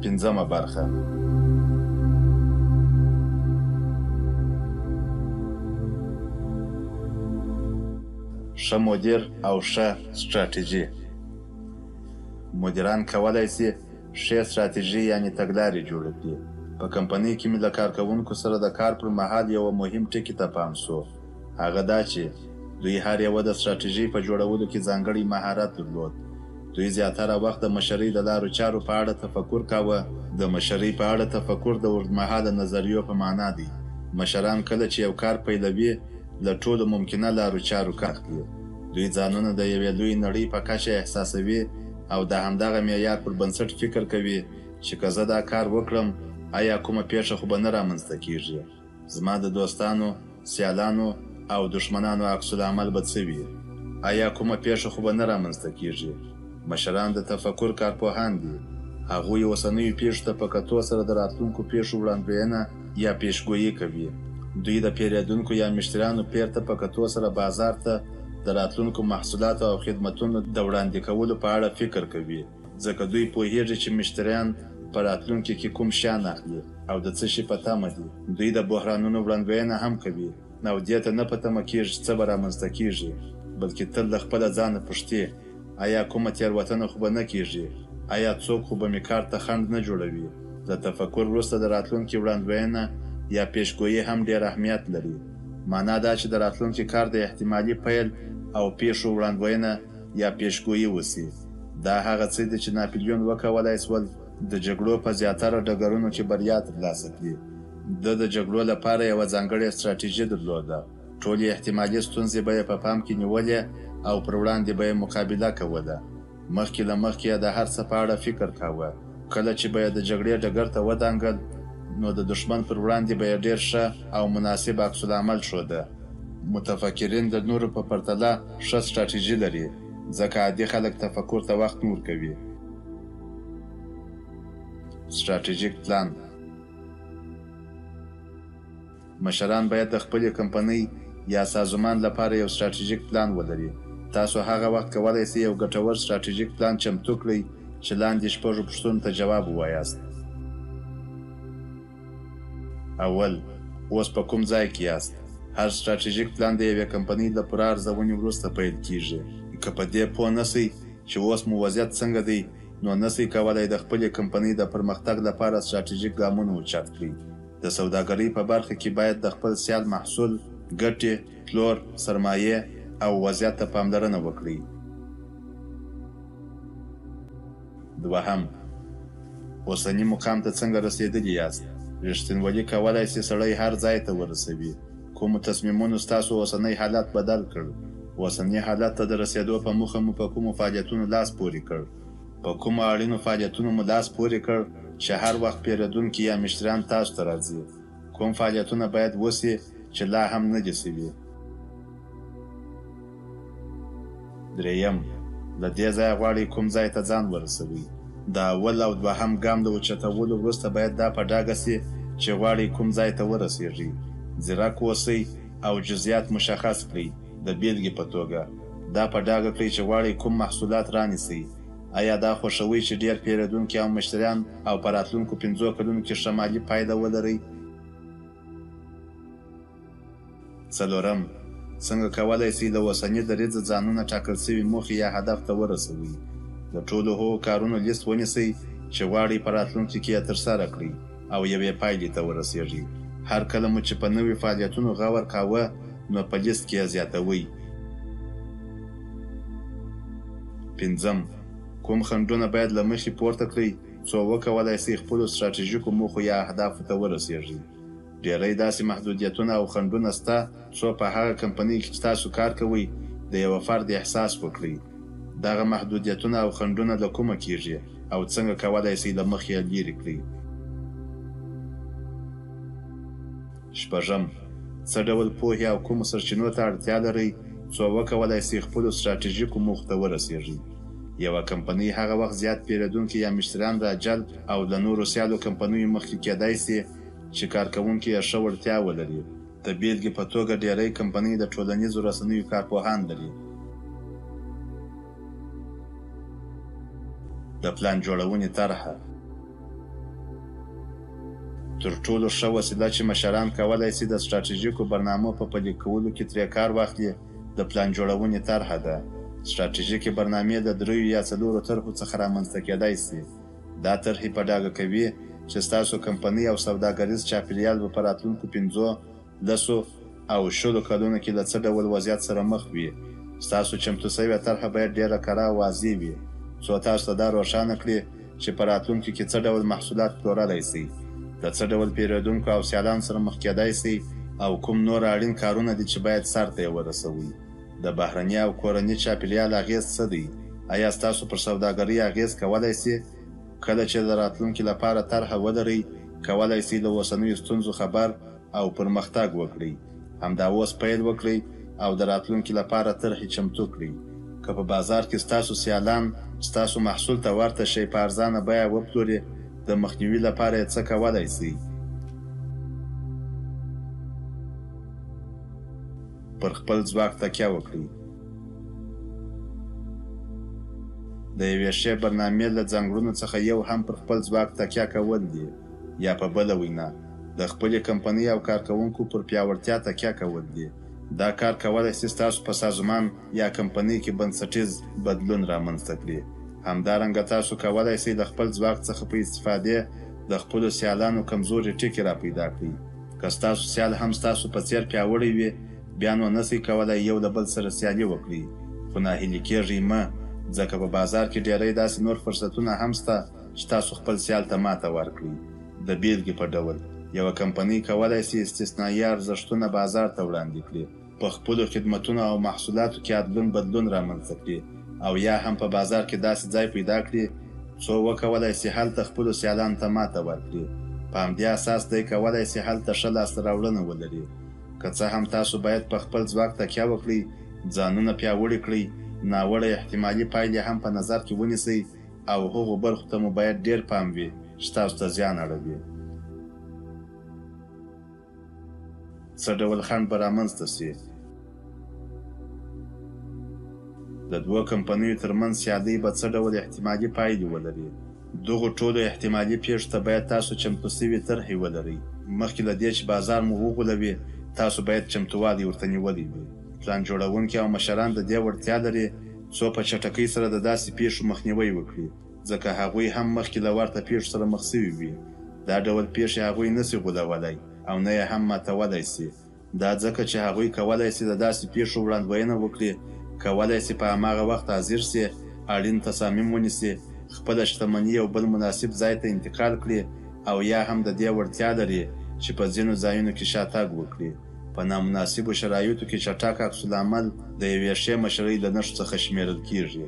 پنځمه برخه. ښه مدیر او ښه ستراتیژي. مدیران کولی شي ښې ستراتیژي یعنې تګلارې جوړې کړي. په کمپنۍ کې مې له کارکوونکو سره د کار پر مهال یوه مهم ټکي ته پام شو. هغه دا چې دوی هر یوه د ستراتیژۍ په جوړولو کې ځانګړی مهارت درلود. دوی زیاتره وخت د مشرۍ د لارو چارو په اړه تفکر کاوه. د مشرۍ په اړه تفکر د اوږدمهاله نظریو په معنا دی. مشران کله چې یو کار پیلوي له ټولو ممکنه لارو چارو کار اخلي. دوی ځانونه د یوې لویې نړۍ په کچه احساسوي او د همدغه معیار پر بنسټ فکر کوي چې که زه دا کار وکړم آیا کومه پیښه خو به نه رامنځته کیږي. زما د دوستانو، سیالانو او دښمنانو عکس العمل به څه وي؟ آیا کومه پیښه خو به نه رامنځته کیږي. مشران د تفکر کارپوهان دي. هغوی اوسنیو پیښو ته په کتو سره د راتلونکو پیښو وړاندوینه یا پیشګویي کوي. دوی د پیرودونکو یا مشتریانو پیر ته په کتو سره بازار ته د راتلونکو محصولاتو او خدمتونو د وړاندې کولو په اړه فکر کوي، ځکه دوی پوهیږي چې مشتریان په راتلونکي کې کوم شیان اخلي او د څه شي په تمه دي. دوی د بحرانونو وړاندوینه هم کوي او دې ته نه په تمه کیږي چې څه به رامنځته کیږي، بلکې تل له خپله ځانه پوښتي آیا کومه تېروتنه خو به نه کیږي؟ آیا څوک خو به مې کار ته خنډ نه جوړوي؟ د تفکر وروسته د راتلونکي وړاندوینه یا پیشګویي هم ډېر اهمیت لري. معنا دا چې د راتلونکي کار د احتمالي پیل او پیښو وړاندوینه یا پیشګویي وسي. دا هغه څه دي چې ناپلیون وکولای شول د جګړو په زیاتره ډګرونو کې بریا ترلاسه کړي. د جګړو لپاره یوه ځانګړې ستراتیژي درلوده. ټولې احتمالي ستونزې به یې په پام کې نیولې او پر وړاندې به یې مقابله کوله. مخکې له مخکې یې د هر څه په اړه فکر کاوه. کله چې به یې د جګړې ډګر ته ودانګل نو د دښمن پر وړاندې به یې ډېر ښه او مناسب عکس العمل ښوده. متفکرین د نورو په پرتله ښه ستراتیژي لري، ځکه عادي خلک تفکر ته وخت نه ورکوي. ستراتیژیک پلان. مشران باید د خپلې کمپنۍ یا سازمان لپاره یو ستراتیژیک پلان ولري. تاسو هغه وخت کولی شئ یو ګټور ستراتیژیک پلان چمتو کړئ چې لاندې شپږو پوښتنو ته جواب ووایاست. اول، اوس په کوم ځای کې یاست؟ هر ستراتیژیک پلان د یوې کمپنۍ د پوره ارزونې وروسته پیل کیږي. که په دې پوه نه شئ چې اوس مو وضعیت څنګه دی، نو نه شئ کولی د خپلې کمپنۍ د پرمختګ لپاره ستراتیژیک ګامونه اوچت کړئ. د سوداګرۍ په برخه کې باید د خپل سیال محصول، ګټې، پلور، سرمایې او وضعیت ته پاملرنه وکړئ. دوهم، اوسني مقام ته څنګه رسېدلي یاست؟ رښتینولي کولی شي سړی هر ځای ته ورسوي. کومو تصمیمونو ستاسو اوسنی حالت بدل کړ؟ اوسني حالت ته د رسېدو په موخه مو په کومو فعالیتونو لاس پورې کړ؟ په کومو اړینو فعالیتونو مو لاس پورې کړ چې هر وخت پیرودونکي یا مشتریان تاسو ته راځي؟ کوم فعالیتونه باید وسي چې لا هم نه دي سوي؟ دریم، له دې ځایه غواړئ کوم ځای ته ځان ورسوئ؟ د اول او دوهم ګام د اوچتولو وروسته باید دا په ډاګه سي چې غواړئ کوم ځای ته ورسېږئ. ځیرک اوسئ او جزئیات مشخص کړئ. د بیلګې په توګه دا په ډاګه کړئ چې غواړئ کوم محصولات رانیسئ. آیا دا خوښوئ چې ډېر پیرودونکي او مشتریان او په راتلونکو 5 کلونو کې ښه مالي پایله ولرئ؟ څلورم، څنګه کولی شئ له اوسني دریځه ځانونه ټاکل شوي موخې یا هدف ته ورسوئ؟ د ټولو هغو کارونو لیست ونیسئ چې غواړئ په راتلونکي کې یې ترسره کړئ او یوې پایلې ته ورسېږئ. هر کله مو چې په نوي فعالیتونو غور کاوه نو په لیست کې یې زیاتوئ. پنځم، کوم خنډونه باید له مخې پورته کړئ څو وکولای شئ خپلو ستراتیژیکو موخو یا اهدافو ته ورسېږئ. ډېری داسې محدودیتونه او خنډونه شته څو په هغه کمپنۍ کې چې تاسو کار کوئ د یوه فرد احساس وکړئ. دغه محدودیتونه او خنډونه له کومه کیږي او څنګه کولی شئ له مخې یې لرې کړئ؟ شپږم، څه ډول پوهې او کومو سرچینو ته اړتیا لرئ څو وکولای شئ خپلو ستراتیژیکو موخو ته ورسېږئ؟ یوه کمپنۍ هغه وخت زیات پیرودونکي یا مشتریان راجلب او له نورو سیالو کمپنیو مخکې کیدای شي چې کارکوونکي یې ښه وړتیا ولري. د بیلګې په توګه ډېری کمپنۍ د ټولنیزو رسنیو کارپوهان لري. د پلان جوړونې طرحه. تر ټولو ښه وسیله چې مشران کولی شي د ستراتیژیکو برنامو په پلي کولو کې ترې کار واخلي د پلان جوړونې طرحه ده. ستراتیژیکې برنامې د 3 یا 4 طرحو څخه رامنځته کېدای شي. دا طرحې په ډاګه کوي چې ستاسو کمپنۍ او سوداګریز چاپیریال به په راتلونکو 5 10 او 10 کلونو کې له څه ډول وضعیت سره مخ وي. ستاسو چمتو شوې طرحه باید ډېره کره او واضح وي څو تاسو ته دا روښانه کړي چې په راتلونکي کې څه ډول محصولات پلورلی شئ، د څه ډول پیرودونکو او سیالانو سره مخ کېدای شئ او کوم نور اړین کارونه دي چې باید سرته یې ورسوئ. د بهرني او کورني چاپیریال اغېز څه دی؟ آیا ستاسو پر سوداګرۍ اغېز کولی شي؟ کله چې د راتلونکي لپاره طرحه ولرئ، کولی شئ له اوسنیو ستونزو خبر او پرمختګ وکړئ. همدا اوس پیل وکړئ او د راتلونکي لپاره طرحې چمتو کړئ. که په بازار کې ستاسو سیالان ستاسو محصول ته ورته شی په ارزانه بیه وپلوري، د مخنیوي لپاره یې څه کولی شئ؟ پر خپل ځواک تکیه وکړئ. د یوې ښې برنامې له ځانګړنو څخه یو هم پر خپل ځواک تکیه کول دي، یا په بله وینا د خپلې کمپنۍ او کارکوونکو پر پیاوړتیا تکیه کول دي. دا کار کولی شي ستاسو په سازمان یا کمپنۍ کې بنسټیز بدلون رامنځته کړي. همدارنګه تاسو کولی شئ د خپل ځواک څخه په استفادې د خپلو سیالانو کمزوري ټکي را پیدا کړئ. که ستاسو سیال هم ستاسو په څېر پیاوړی وي، بیا نو نشئ کولی یو له بل سره سیالي وکړئ. خو ناهیلي کېږئ مه، ځکه په بازار کې ډېری داسې نور فرصتونه هم شته چې تاسو خپل سیال ته ماته ورکړئ. د بیلګې په ډول یوه کمپنۍ کولی شي استثنایي ارزښتونه بازار ته وړاندې کړي، په خپلو خدمتونو او محصولاتو کې عدلون بدلون رامنځته کړي، او یا هم په بازار کې داسې ځای پیدا کړي څو وکولی شي هلته خپلو سیالانو ته ماته ورکړي. په همدې اساس دی کولی شي هلته ښه لاسته راوړنه ولري. که څه هم تاسو باید په خپل ځواک تکیه وکړئ، ځانونه پیاوړي کړئ، ناوړه احتمالي پایلې هم په نظر کې ونیسئ او هغو برخو ته مو باید ډېر پام وي چې تاسو ته زیان اړوي. څه ډول خنډ به رامنځته شي؟ د 2 کمپنیو ترمنځ سیالۍ به څه ډول احتمالي پایلې ولري؟ دغو ټولو احتمالي پیښو ته باید تاسو چمتو شوي طرحې ولرئ. مخکې له دې چې بازار مو وغولوي، تاسو باید چمتووالی ورته نیولی وي. پلان جوړونکي او مشران د دې وړتیا لري څو په چټکۍ سره د داسې پیښو مخنیوی وکړي، ځکه هغوی هم مخکې له ورته پیښو سره مخ شوي وي. دا ډول پیښې هغوی نشي غولولی او نه یې هم ماتولی شي. دا ځکه چې هغوی کولی شي د داسې پیښو وړاندوینه وکړي، کولی شي په هماغه وخت حاضر شي، اړین تصامیم ونیسي، خپله شتمني یو بل مناسب ځای ته انتقال کړي، او یا هم د دې وړتیا لري چې په ځینو ځایونو کې شاتګ وکړي. په نامناسبو شرایطو کې چټک عکس العمل د یوې ښې مشرۍ له نښو څخه شمیرل کیږي.